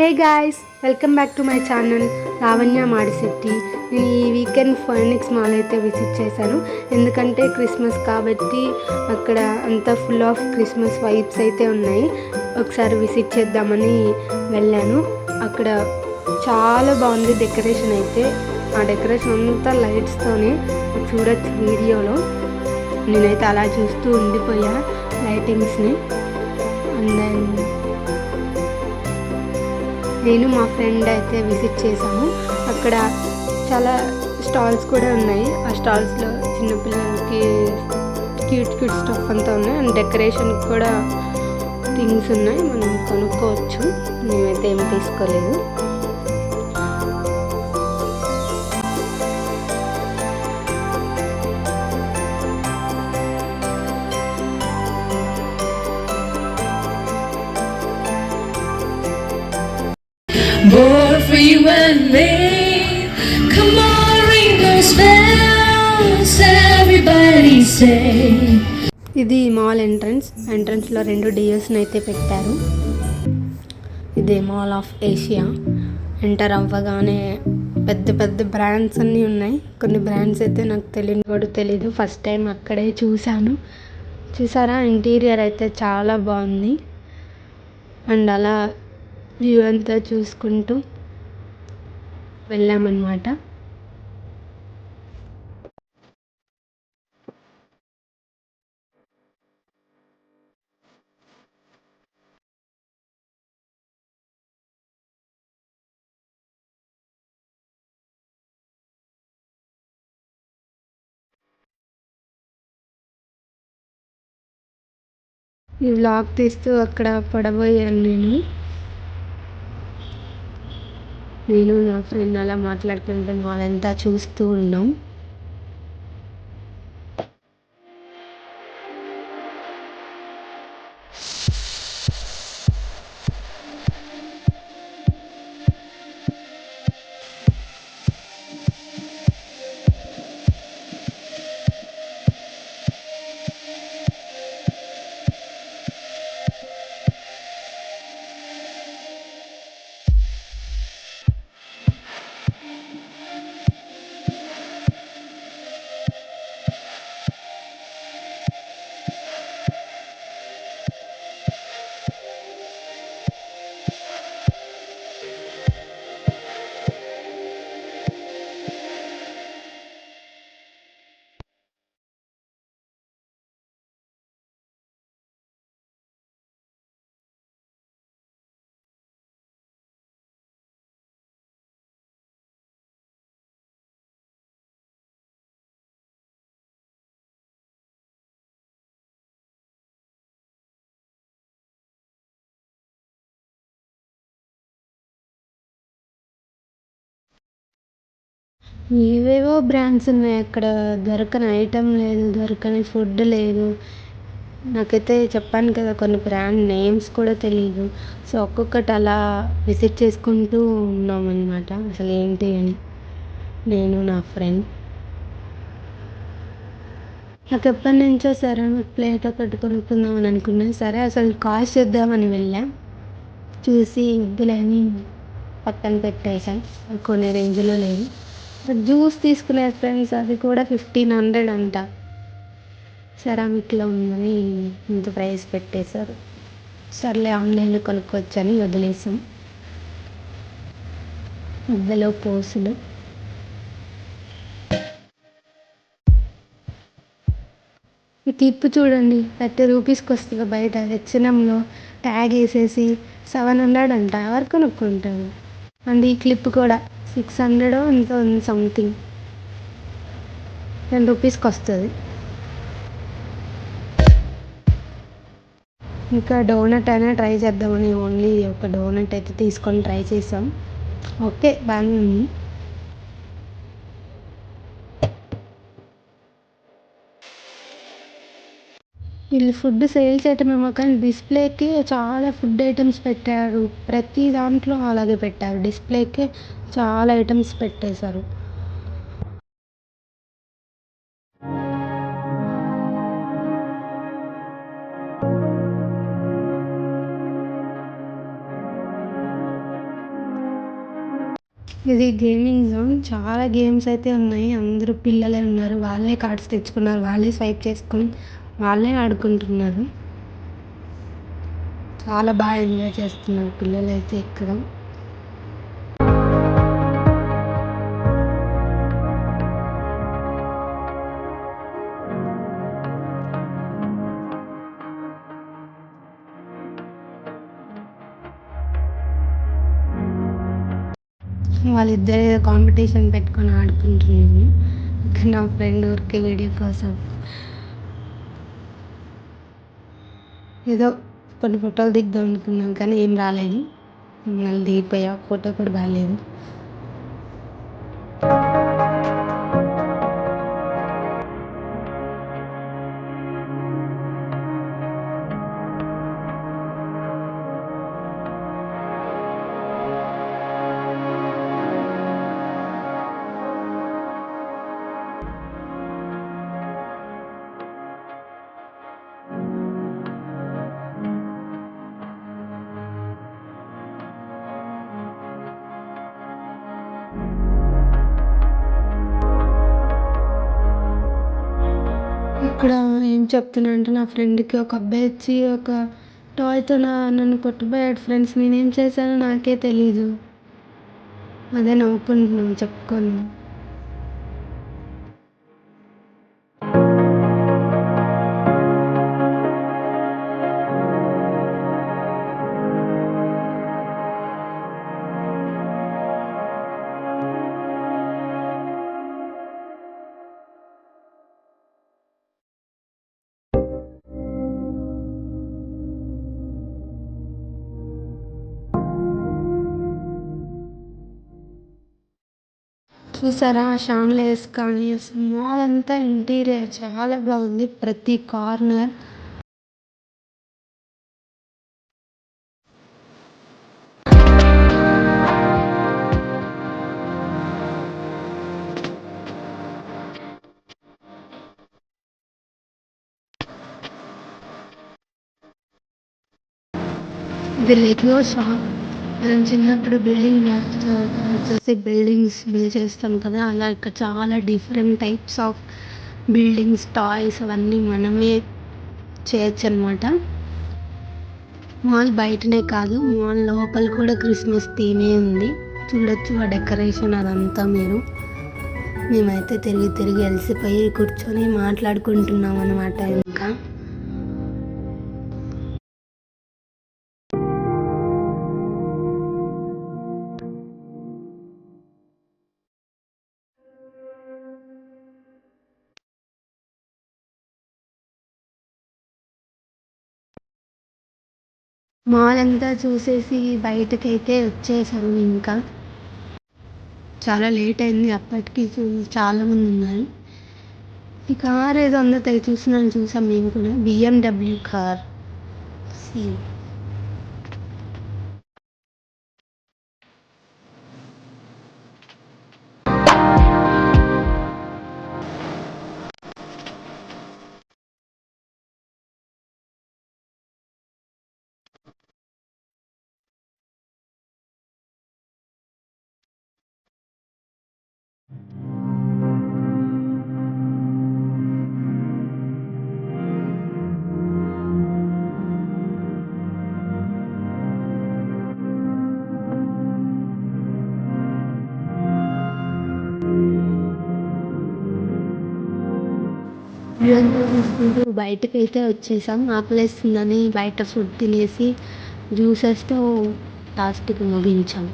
Hey guys, welcome back to my channel Lavanya Madishetti. నేను ఈ weekend Phoenix mall అయితే visit చేశాను. ఎందుకంటే క్రిస్మస్ కాబట్టి అక్కడ అంతా ఫుల్ ఆఫ్ క్రిస్మస్ వైబ్స్ అయితే ఉన్నాయి. ఒకసారి విజిట్ చేద్దామని వెళ్ళాను. అక్కడ చాలా బాగుంది డెకరేషన్ అయితే. ఆ డెకరేషన్ అంతా లైట్స్తోనే చూడొచ్చు వీడియోలో. నేనైతే అలా చూస్తూ ఉండిపోయా లైటింగ్స్ని. అండ్ దెన్ నేను మా ఫ్రెండ్ అయితే విజిట్ చేసాము. అక్కడ చాలా స్టాల్స్ కూడా ఉన్నాయి. ఆ స్టాల్స్లో చిన్నపిల్లలకి క్యూట్ క్యూట్ స్టఫ్ అంతా ఉన్నాయి. అండ్ డెకరేషన్కి కూడా థింగ్స్ ఉన్నాయి, మనం కొనుక్కోవచ్చు. మేమైతే ఏం తీసుకోలేదు. More for you and me. Come on, ring those bells, everybody say. ఇది మాల్ ఎంట్రన్స్లో 2 డియోస్ని అయితే పెట్టారు. ఇది మాల్ ఆఫ్ ఏషియా. ఎంటర్ అవ్వగానే పెద్ద పెద్ద బ్రాండ్స్ అన్నీ ఉన్నాయి. కొన్ని బ్రాండ్స్ అయితే నాకు తెలీదు. ఫస్ట్ టైం అక్కడే చూశాను. చూసారా, ఇంటీరియర్ అయితే చాలా బాగుంది. అండ్ అలా వ్యూ అంతా చూసుకుంటూ వెళ్ళామన్నమాట. ఈ వ్లాగ్ తీస్తూ అక్కడ పడబోయాను నేను నా ఫ్రెండ్ అలా మాట్లాడుతుంటే వాళ్ళంతా చూస్తూ ఉన్నాం. ఏవేవో బ్రాండ్స్ ఉన్నాయి అక్కడ. దొరకని ఐటెం లేదు, దొరకని ఫుడ్ లేదు. నాకైతే చెప్పాను కదా, కొన్ని బ్రాండ్ నేమ్స్ కూడా తెలియదు. సో ఒక్కొక్కటి అలా విజిట్ చేసుకుంటూ ఉన్నాం అన్నమాట. అసలు ఏంటి అని నేను నా ఫ్రెండ్. నాకు ఎప్పటి నుంచో సెరామిక్ ప్లేట్ ఒకటి కొనుక్కుందామని అనుకున్నాను. సరే అసలు కాస్ట్ చేద్దామని వెళ్ళాం. చూసి వద్దులేని పక్కన పెట్టేశాం. కొన్ని రేంజ్లో లేవు. జ్యూస్ తీసుకునే ఫ్రెండ్స్, అది కూడా 1500 అంట. సెరామిక్లో ఉందని ఇంత ప్రైస్ పెట్టేశారు. సర్లే ఆన్లైన్లో కొనుక్కోవచ్చని వదిలేసాం. మధ్యలో పోసులు. ఈ క్లిప్ చూడండి, 30 రూపీస్కి వస్తుంది బయట. హెచ్ఎన్ఎంలో ట్యాగ్ వేసేసి 700 అంట. ఎవరు కొనుక్కుంటారు? అండ్ ఈ క్లిప్ కూడా 600 ఎంతో సంథింగ్, 10 రూపీస్కి వస్తుంది. ఇంకా డోనట్ అయినా ట్రై చేద్దామని ఓన్లీ ఒక డోనట్ అయితే తీసుకొని ట్రై చేసాం. ఓకే, బాగానే ఉంది. వీళ్ళు ఫుడ్ సేల్ చేయటమేమో కానీ డిస్ప్లేకి చాలా ఫుడ్ ఐటమ్స్ పెట్టారు. ప్రతి దాంట్లో అలాగే పెట్టారు. డిస్ప్లేకే చాలా ఐటమ్స్ పెట్టేశారు. ఇది గేమింగ్ జోన్. చాలా గేమ్స్ అయితే ఉన్నాయి. అందరూ పిల్లలే ఉన్నారు. వాళ్ళే కార్డ్స్ తెచ్చుకున్నారు. వాళ్ళే స్వైప్ చేసుకొని వాళ్ళే ఆడుకుంటున్నారు. చాలా బాగా ఎంజాయ్ చేస్తున్నారు పిల్లలైతే ఇక్కడ. వాళ్ళిద్దరే కాంపిటీషన్ పెట్టుకొని ఆడుకుంటున్నారు. ఇక్కడ నా ఫ్రెండ్ ఊరికే వీడియో కోసం ఏదో కొన్ని ఫోటోలు దిగుదాం అనుకున్నాం కానీ ఏం రాలేదు. మళ్ళీ దిగిపోయా. ఫోటో కూడా బాగాలేదు. ఇక్కడ ఏం చెప్తున్నా అంటే నా ఫ్రెండ్కి ఒక అబ్బాయి వచ్చి ఒక టాయ్తో నన్ను కొట్టుపోయాడు ఫ్రెండ్స్. నేనేం చేశానో నాకే తెలీదు. అదే నవ్వుకుంటున్నాం చెప్పుకొని. చూసారా షామ్లేస్ కానీ మాల్ అంతా ఇంటీరియర్ చాలా బాగుంది. ప్రతి కార్నర్ ఇది లెగో షాప్. మనం చిన్నప్పుడు బిల్డింగ్స్ బిల్డ్ చేస్తాం కదా, అలా ఇక్కడ చాలా different types of buildings, toys అవన్నీ మనమే చేయొచ్చు అనమాట. మాల్ బయటనే కాదు, మాల్ లోపల కూడా క్రిస్మస్ థీమే ఉంది. చూడొచ్చు ఆ డెకరేషన్ అదంతా మీరు. మేమైతే తిరిగి తిరిగి అలసిపోయి కూర్చొని మాట్లాడుకుంటున్నాం అనమాట. ఇంకా మాల్ అంతా చూసేసి బయటకైతే వచ్చేసాము. ఇంకా చాలా లేట్ అయింది. అప్పటికి చాలామంది ఉన్నారు. ఈ కార్ ఏదో అందరు చూసాం మేము కూడా. BMW car. బయటకైతే వచ్చేసాం. ఆకలేస్తుందని బయట ఫుడ్ తినేసి జ్యూసెస్తో లాస్ట్కి ముగించాం.